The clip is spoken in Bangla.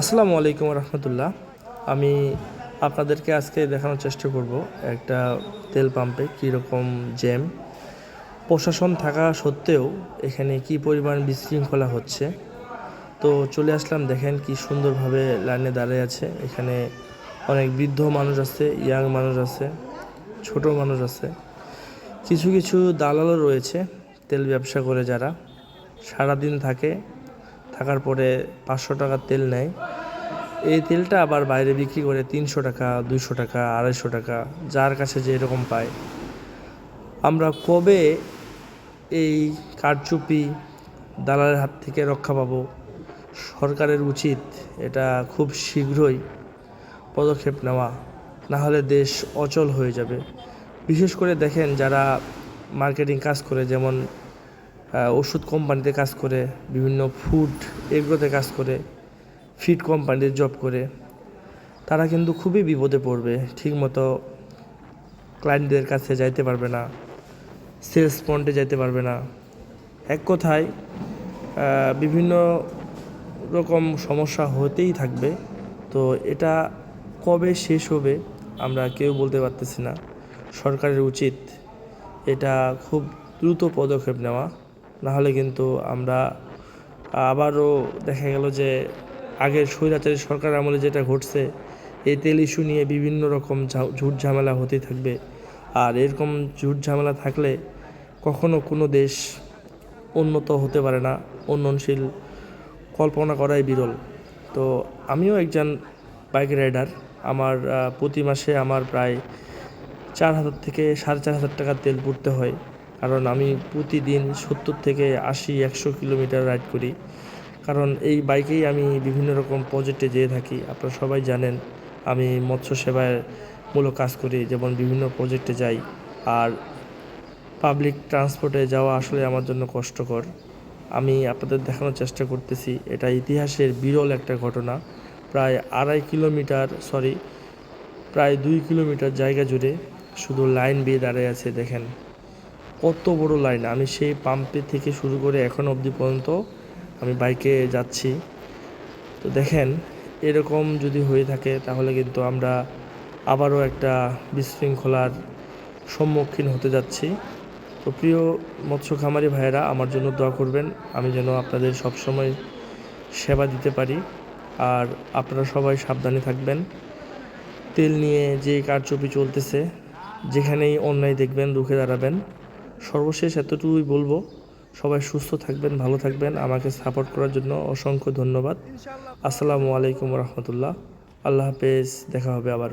আসসালামু আলাইকুম রহমতুল্লাহ। আমি আপনাদেরকে আজকে দেখানোর চেষ্টা করব একটা তেল পাম্পে কীরকম জ্যাম। প্রশাসন থাকা সত্ত্বেও এখানে কি পরিমাণ বিশৃঙ্খলা হচ্ছে। তো চলে আসলাম, দেখেন কি সুন্দরভাবে লাইনে দাঁড়িয়ে আছে। এখানে অনেক বৃদ্ধ মানুষ আছে, ইয়াং মানুষ আছে, ছোট মানুষ আছে, কিছু কিছু দালালও রয়েছে তেল ব্যবসা করে, যারা সারাদিন থাকার পরে 500 টাকার তেল নেয়। এই তেলটা আবার বাইরে বিক্রি করে 300 টাকা, 200 টাকা, 250 টাকা, যার কাছে যে এরকম পায়। আমরা কবে এই কারচুপি দালালের হাত থেকে রক্ষা পাবো? সরকারের উচিত এটা খুব শীঘ্রই পদক্ষেপ নেওয়া, না হলে দেশ অচল হয়ে যাবে। বিশেষ করে দেখেন, যারা মার্কেটিং কাজ করে, যেমন ওষুধ কোম্পানিতে কাজ করে, বিভিন্ন ফুড এগুলোতে কাজ করে, ফিড কোম্পানিতে জব করে, তারা কিন্তু খুবই বিপদে পড়বে। ঠিকমতো ক্লায়েন্টদের কাছে যাইতে পারবে না, সেলস পয়েন্টে যাইতে পারবে না। এক কথায় বিভিন্ন রকম সমস্যা হতেই থাকবে। তো এটা কবে শেষ হবে আমরা কেউ বলতে পারতেছি না। সরকারের উচিত এটা খুব দ্রুত পদক্ষেপ নেওয়া, না হলে কিন্তু আমরা আবারও দেখা গেল যে আগের স্বৈরাচারী সরকার আমলে যেটা ঘটছে, এই তেল ইস্যু নিয়ে বিভিন্ন রকম ঝুট ঝামেলা হতেই থাকবে। আর এরকম ঝুট ঝামেলা থাকলে কখনো কোনো দেশ উন্নত হতে পারে না, উন্নয়নশীল কল্পনা করাই বিরল। তো আমিও একজন বাইক রাইডার। আমার প্রতি মাসে আমার প্রায় 4,000 থেকে 4,500 টাকা তেল পুড়তে হয়, কারণ আমি প্রতিদিন 70 থেকে 80, 100 কিলোমিটার রাইড করি। কারণ এই বাইকেই আমি বিভিন্ন রকম প্রজেক্টে যেয়ে থাকি। আপনারা সবাই জানেন আমি মৎস্য সেবায় মূলক কাজ করি, যেমন বিভিন্ন প্রজেক্টে যাই। আর পাবলিক ট্রান্সপোর্টে যাওয়া আসলে আমার জন্য কষ্টকর। আমি আপনাদের দেখানোর চেষ্টা করতেছি, এটা ইতিহাসের বিরল একটা ঘটনা। প্রায় 2 কিলোমিটার জায়গা জুড়ে শুধু লাইন দিয়ে দাঁড়িয়ে আছে। দেখেন কত বড় লাইন। আমি সেই পাম্পে থেকে শুরু করে এখন অবধি পর্যন্ত আমি বাইকে যাচ্ছি। তো দেখেন, এরকম যদি হয়ে থাকে তাহলে কিন্তু আমরা আবারও একটা বিশৃঙ্খলার সম্মুখীন হতে যাচ্ছি। তো প্রিয় মৎস্য খামারি ভাইয়েরা, আমার জন্য দোয়া করবেন, আমি যেন আপনাদের সবসময় সেবা দিতে পারি। আর আপনারা সবাই সাবধানে থাকবেন। তেল নিয়ে যে কারচুপি চলতেছে, যেখানেই অন্যায় দেখবেন রুখে দাঁড়াবেন। সর্বশেষ এতটুকুই বলবো, সবাই সুস্থ থাকবেন, ভালো থাকবেন। আমাকে সাপোর্ট করার জন্য অসংখ্য ধন্যবাদ। আসসালামু আলাইকুম রহমতুল্লাহ। আল্লাহ হাফেজ, দেখা হবে আবার।